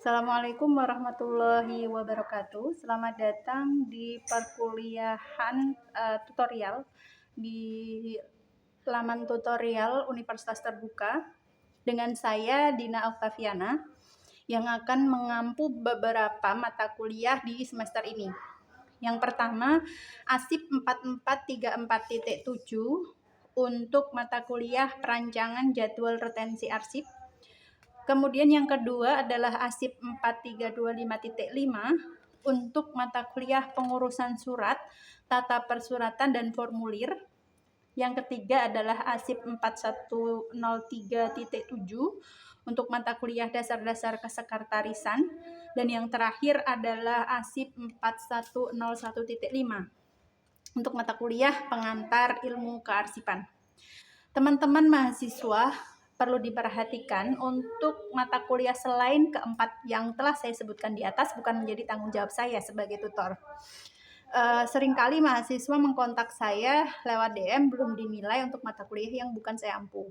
Assalamualaikum warahmatullahi wabarakatuh. Selamat datang di perkuliahan tutorial di laman tutorial Universitas Terbuka dengan saya Dina Oktaviana yang akan mengampu beberapa mata kuliah di semester ini. Yang pertama, ASIP 4434.7 untuk mata kuliah perancangan jadwal retensi arsip. Kemudian yang kedua adalah ASIP 4325.5 untuk mata kuliah pengurusan surat, tata persuratan dan formulir. Yang ketiga adalah ASIP 4103.7 untuk mata kuliah dasar-dasar kesekretarisan. Dan yang terakhir adalah ASIP 4101.5 untuk mata kuliah pengantar ilmu kearsipan. Teman-teman mahasiswa perlu diperhatikan untuk mata kuliah selain keempat yang telah saya sebutkan di atas bukan menjadi tanggung jawab saya sebagai tutor. Seringkali mahasiswa mengkontak saya lewat DM belum dinilai untuk mata kuliah yang bukan saya ampu.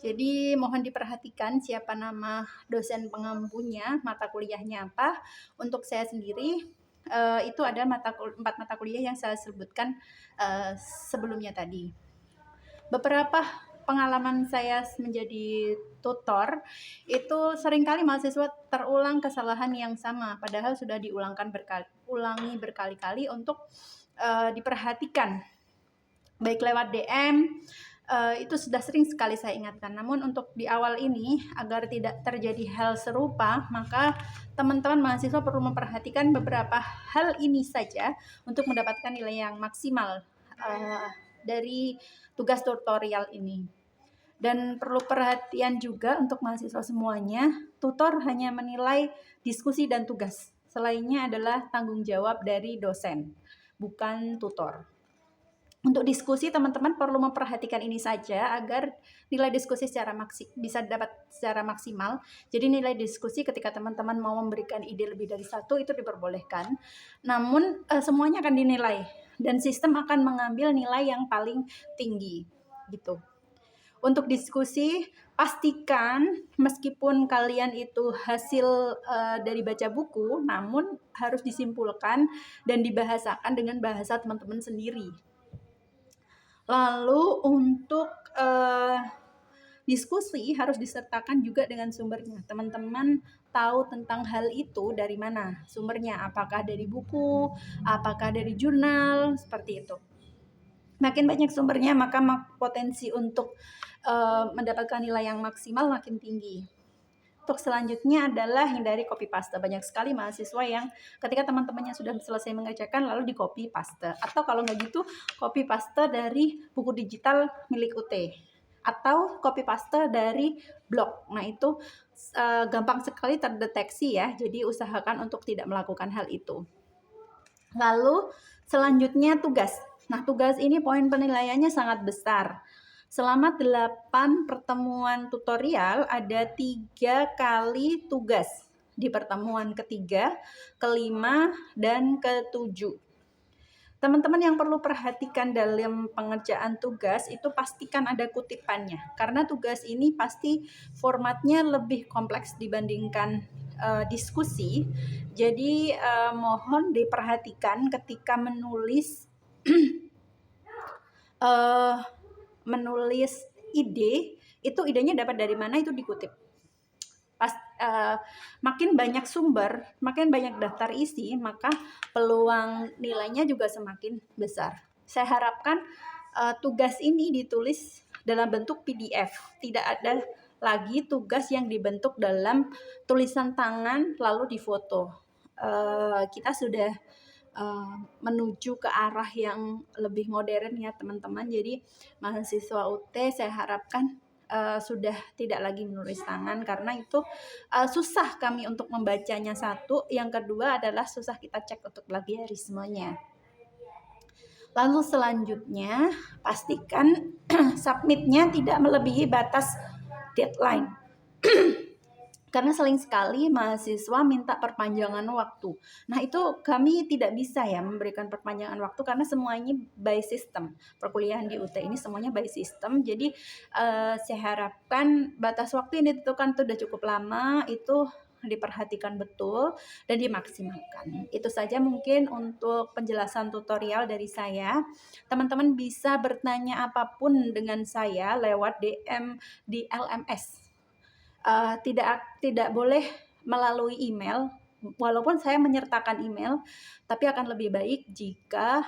Jadi mohon diperhatikan siapa nama dosen pengampunya, mata kuliahnya apa. Untuk saya sendiri itu ada 4 mata kuliah yang saya sebutkan sebelumnya tadi. Beberapa pengalaman saya menjadi tutor itu seringkali mahasiswa terulang kesalahan yang sama padahal sudah diulangi berkali-kali untuk diperhatikan baik lewat DM. Itu sudah sering sekali saya ingatkan. Namun untuk di awal ini agar tidak terjadi hal serupa, maka teman-teman mahasiswa perlu memperhatikan beberapa hal ini saja untuk mendapatkan nilai yang maksimal dari tugas tutorial ini. Dan perlu perhatian juga untuk mahasiswa semuanya, tutor hanya menilai diskusi dan tugas. Selainnya adalah tanggung jawab dari dosen, bukan tutor. Untuk diskusi, teman-teman perlu memperhatikan ini saja agar nilai diskusi bisa dapat secara maksimal. Jadi nilai diskusi ketika teman-teman mau memberikan ide lebih dari satu itu diperbolehkan. Namun semuanya akan dinilai dan sistem akan mengambil nilai yang paling tinggi gitu. Untuk diskusi, pastikan meskipun kalian itu hasil dari baca buku, namun harus disimpulkan dan dibahasakan dengan bahasa teman-teman sendiri. Lalu untuk diskusi harus disertakan juga dengan sumbernya. Teman-teman tahu tentang hal itu dari mana sumbernya, apakah dari buku, apakah dari jurnal, seperti itu. Makin banyak sumbernya, maka potensi untuk mendapatkan nilai yang maksimal makin tinggi. Untuk selanjutnya adalah hindari copy paste. Banyak sekali mahasiswa yang ketika teman-temannya sudah selesai mengerjakan lalu di copy paste. Atau kalau nggak gitu, copy paste dari buku digital milik UT. Atau copy paste dari blog. Nah itu gampang sekali terdeteksi ya. Jadi usahakan untuk tidak melakukan hal itu. Lalu selanjutnya tugas. Nah, tugas ini poin penilaiannya sangat besar. Selama 8 pertemuan tutorial ada 3 kali tugas di pertemuan ketiga, kelima, dan ketujuh. Teman-teman yang perlu perhatikan dalam pengerjaan tugas itu pastikan ada kutipannya. Karena tugas ini pasti formatnya lebih kompleks dibandingkan diskusi. Jadi mohon diperhatikan ketika menulis menulis ide, itu idenya dapat dari mana itu dikutip. Makin banyak sumber, makin banyak daftar isi, maka peluang nilainya juga semakin besar. Saya harapkan tugas ini ditulis dalam bentuk PDF, tidak ada lagi tugas yang dibentuk dalam tulisan tangan lalu difoto. Kita sudah menuju ke arah yang lebih modern ya teman-teman. Jadi mahasiswa UT saya harapkan sudah tidak lagi menulis tangan karena itu susah kami untuk membacanya satu. Yang kedua adalah susah kita cek untuk plagiarismenya. Lalu selanjutnya pastikan submitnya tidak melebihi batas deadline. Karena sering sekali mahasiswa minta perpanjangan waktu. Nah itu kami tidak bisa ya memberikan perpanjangan waktu karena semuanya by system. Perkuliahan di UT ini semuanya by system. Jadi saya harapkan batas waktu yang ditentukan itu sudah cukup lama, itu diperhatikan betul dan dimaksimalkan. Itu saja mungkin untuk penjelasan tutorial dari saya. Teman-teman bisa bertanya apapun dengan saya lewat DM di LMS. Tidak boleh melalui email, walaupun saya menyertakan email, tapi akan lebih baik jika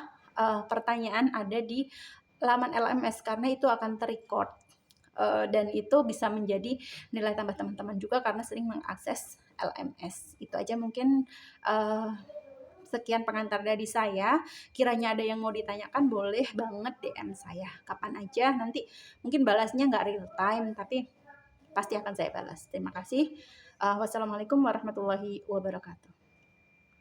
pertanyaan ada di laman LMS karena itu akan terrecord dan itu bisa menjadi nilai tambah teman-teman juga karena sering mengakses LMS. Itu aja mungkin sekian pengantar dari saya. Kiranya ada yang mau ditanyakan boleh banget DM saya kapan aja. Nanti mungkin balasnya nggak real time tapi pasti akan saya balas. Terima kasih. Wassalamualaikum warahmatullahi wabarakatuh.